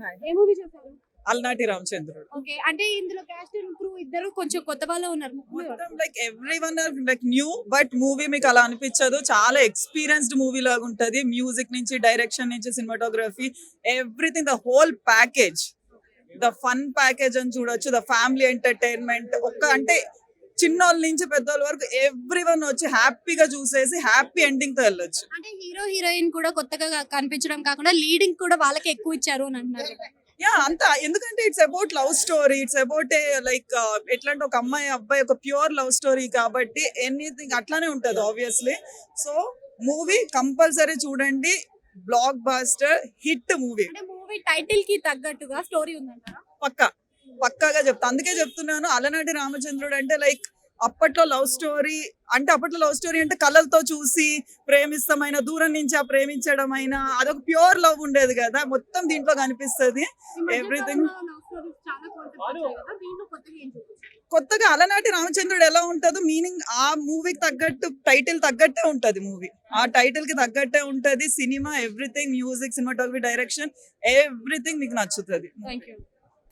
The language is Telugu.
హాయ్. ఏ మూవీ చూసారు? అలనాటి రామచంద్రుడు. ఓకే. అంటే ఇందులో క్యాస్ట్ అండ్ క్రూ ఇద్దరు కొంచెం కొత్త వాళ్ళే ఉన్నారు. మొత్తం like everyone are like new, but movie మీకు అలా అనిపించదు. చాలా ఎక్స్పీరియన్స్డ్ మూవీ లాగా ఉంటది. మ్యూజిక్ నుంచి, డైరెక్షన్ నుంచి, cinematography, everything, the whole package, the fun package అని చూడొచ్చు. ద ఫ్యామిలీ ఎంటర్టైన్మెంట్, అంటే చిన్నోళ్ళ నుంచి పెద్దోళ్ళ వరకు ఎవ్రీవన్ వచ్చి హ్యాపీగా చూసేసి హ్యాపీ ఎండింగ్ తో వెళ్ళొచ్చు. అంటే హీరో హీరోయిన్ కూడా కొత్తగా కనిపించడం కాకుండా లీడింగ్ కూడా వాళ్ళకి ఎక్కువ ఇచ్చారు అని అంటున్నారు. యా, అంతా ఎందుకంటే it's about love story, it's about like ఎట్లాంటి ఒక అమ్మాయి అబ్బాయి ఒక ప్యూర్ లవ్ స్టోరీ కాబట్టి ఎనీథింగ్ అట్లానే ఉంటది ఆబ్వియస్లీ. సో మూవీ కంపల్సరీ చూడండి, బ్లాక్ బాస్టర్ హిట్ మూవీ. అంటే మూవీ టైటిల్ కి తగ్గట్టుగా స్టోరీ ఉందంటారా? పక్కాగా చెప్తా. అందుకే చెప్తున్నాను, అలనాటి రామచంద్రుడు అంటే లైక్ అప్పట్లో లవ్ స్టోరీ అంటే కళ్ళతో చూసి ప్రేమిస్తామైనా, దూరం నుంచి ఆ ప్రేమించడం అయినా అదొక ప్యూర్ లవ్ ఉండేది కదా, మొత్తం దీంట్లో కనిపిస్తుంది. ఎవ్రీథింగ్ కొత్తగా అలనాటి రామచంద్రుడు ఎలా ఉంటుందో మీనింగ్ ఆ మూవీకి తగ్గట్టు టైటిల్ తగ్గట్టే ఉంటది. మూవీ ఆ టైటిల్ కి తగ్గట్టే ఉంటది. Cinema everything, music, cinematography, direction, everything మీకు నచ్చుతుంది. Thank you.